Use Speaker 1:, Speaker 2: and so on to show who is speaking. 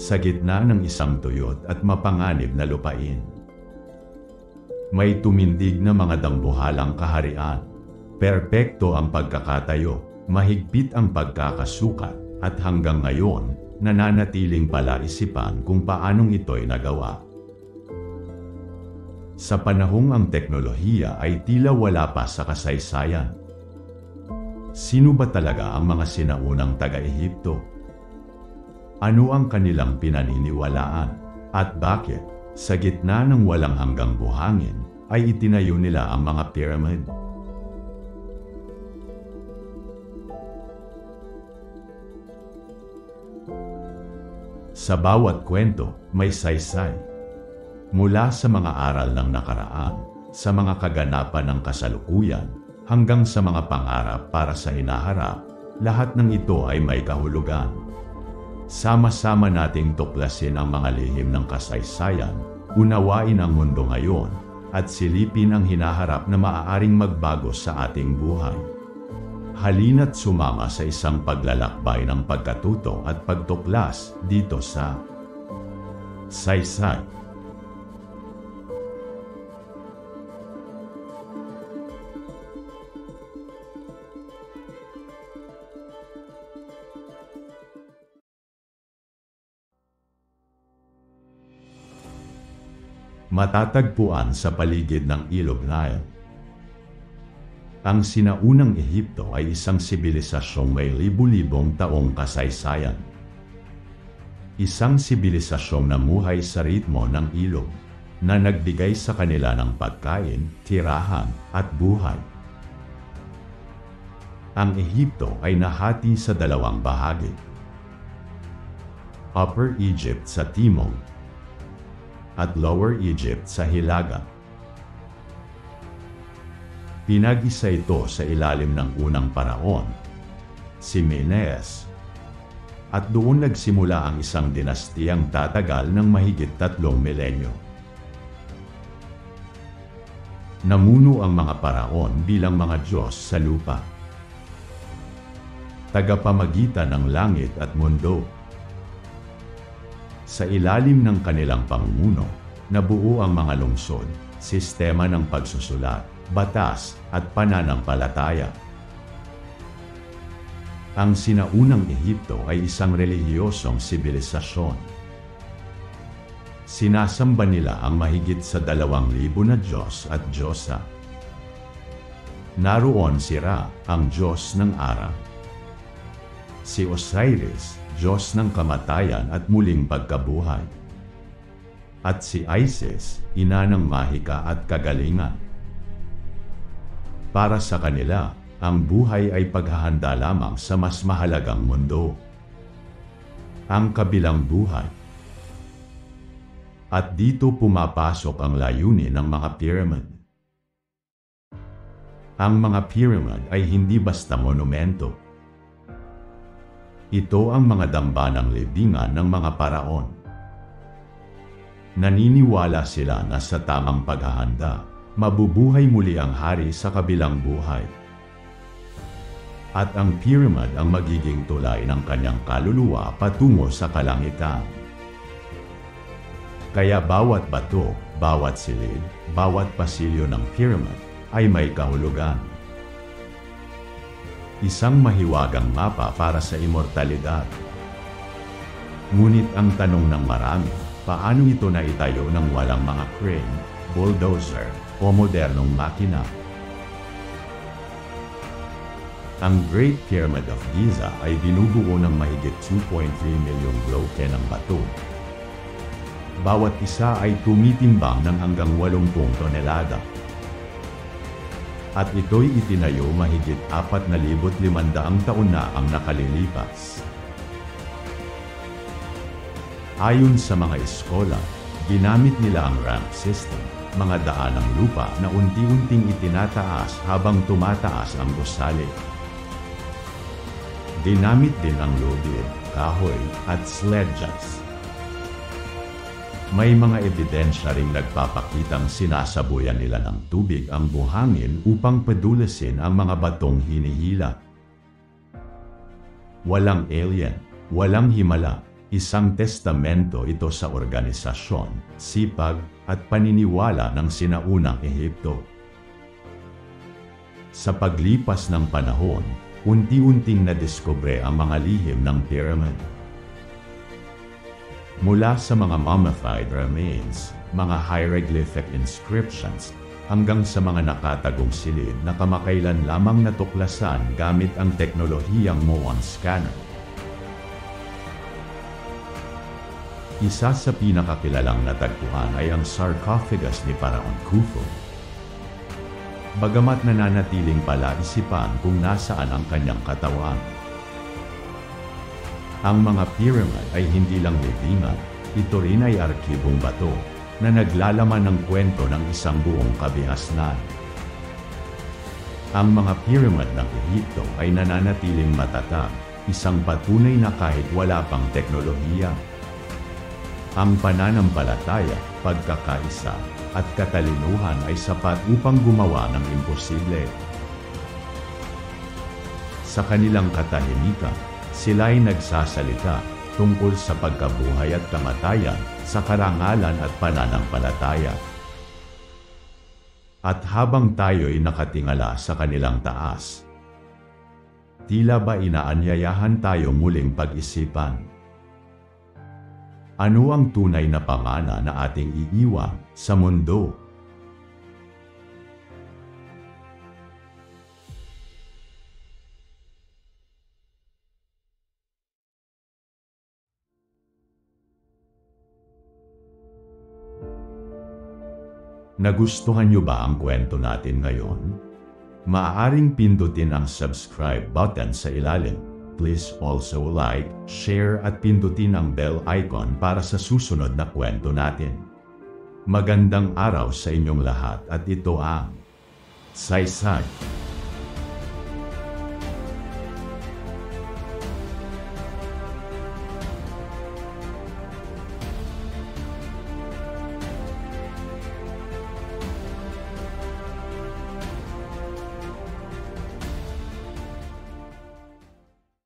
Speaker 1: sa gitna ng isang tuyot at mapanganib na lupain. May tumindig na mga dambuhalang kaharian. Perpekto ang pagkakatayo, mahigpit ang pagkakasukat, at hanggang ngayon, nananatiling palaisipan kung paanong ito'y nagawa. Sa panahong ang teknolohiya ay tila wala pa sa kasaysayan. Sino ba talaga ang mga sinaunang taga-Ehipto? Ano ang kanilang pinaniniwalaan? At bakit, sa gitna ng walang hanggang buhangin, ay itinayo nila ang mga pyramid? Sa bawat kwento, may saysay. Mula sa mga aral ng nakaraan, sa mga kaganapan ng kasalukuyan, hanggang sa mga pangarap para sa hinaharap, lahat ng ito ay may kahulugan. Sama-sama nating tuklasin ang mga lihim ng kasaysayan, unawain ang mundo ngayon, at silipin ang hinaharap na maaaring magbago sa ating buhay. Halina't sumama sa isang paglalakbay ng pagkatuto at pagtuklas dito sa Saysay. Matatagpuan sa paligid ng Ilog Nile. Ang sinaunang Ehipto ay isang sibilisasyong may libu-libong taong kasaysayan. Isang sibilisasyong namuhay sa ritmo ng ilog, na nagbigay sa kanila ng pagkain, tirahan, at buhay. Ang Ehipto ay nahati sa dalawang bahagi. Upper Egypt sa timog, at Lower Egypt sa hilaga. Pinag-isa ito sa ilalim ng unang paraon, si Menes, at doon nagsimula ang isang dinastiyang tatagal ng mahigit 3 milenyo. Namuno ang mga paraon bilang mga Diyos sa lupa, tagapamagitan ng langit at mundo. Sa ilalim ng kanilang pamumuno, nabuo ang mga lungsod, sistema ng pagsusulat, batas, at pananampalataya. Ang sinaunang Ehipto ay isang relihiyosong sibilisasyon. Sinasamba nila ang mahigit sa 2,000 na Diyos at Diyosa. Naroon si Ra, ang Diyos ng araw. Si Osiris, Diyos ng kamatayan at muling pagkabuhay. At si Isis, ina ng mahika at kagalingan. Para sa kanila, ang buhay ay paghahanda lamang sa mas mahalagang mundo, ang kabilang buhay. At dito pumapasok ang layunin ng mga pyramid. Ang mga pyramid ay hindi basta monumento. Ito ang mga dambanang libingan ng mga paraon. Naniniwala sila na sa tamang paghahanda, mabubuhay muli ang hari sa kabilang buhay. At ang pyramid ang magiging tulay ng kanyang kaluluwa patungo sa kalangitan. Kaya bawat bato, bawat silid, bawat pasilyo ng pyramid ay may kahulugan. Isang mahiwagang mapa para sa immortalidad. Ngunit ang tanong ng marami, paano ito naitayo ng walang mga crane, bulldozer, o modernong makina? Ang Great Pyramid of Giza ay binubuo ng mahigit 2.3 milyong bloke ng bato. Bawat isa ay tumitimbang ng hanggang 80 tonelada. At ito'y itinayo mahigit 4,500 taon na ang nakalilipas. Ayon sa mga eskola, ginamit nila ang ramp system, mga daan ng lupa na unti-unting itinataas habang tumataas ang gusali. Ginamit din ang lodid, kahoy, at sledges. May mga ebidensya ring nagpapakitang sinasabuyan nila ng tubig ang buhangin upang padulasin ang mga batong hinihila. Walang alien, walang himala, Isang testamento ito sa organisasyon, sipag, at paniniwala ng sinaunang Ehipto. Sa paglipas ng panahon, unti-unting nadiskubre ang mga lihim ng pyramid. Mula sa mga mummified remains, mga hieroglyphic inscriptions, hanggang sa mga nakatagong silid na kamakailan lamang natuklasan gamit ang teknolohiyang Moon scanner. Isa sa pinakakilalang natagpuan ay ang sarcophagus ni Paraon Khufu. Bagamat nananatiling palaisipan kung nasaan ang kanyang katawan. Ang mga pyramid ay hindi lang libingan, ito rin ay arkibong bato na naglalaman ng kwento ng isang buong kabihasnan. Ang mga pyramid ng Ehipto ay nananatiling matatag, isang patunay na kahit wala pang teknolohiya. Ang pananampalataya, pagkakaisa, at katalinuhan ay sapat upang gumawa ng imposible. Sa kanilang katahimikan, sila ay nagsasalita tungkol sa pagkabuhay at kamatayan, sa karangalan at pananampalataya. At habang tayo'y nakatingala sa kanilang taas, tila ba inaanyayahan tayo muling pag-isipan? Ano ang tunay na pamana na ating iiwan sa mundo? Nagustuhan niyo ba ang kwento natin ngayon? Maaaring pindutin ang subscribe button sa ilalim. Please also like, share at pindutin ang bell icon para sa susunod na kwento natin. Magandang araw sa inyong lahat at ito ang Saysay.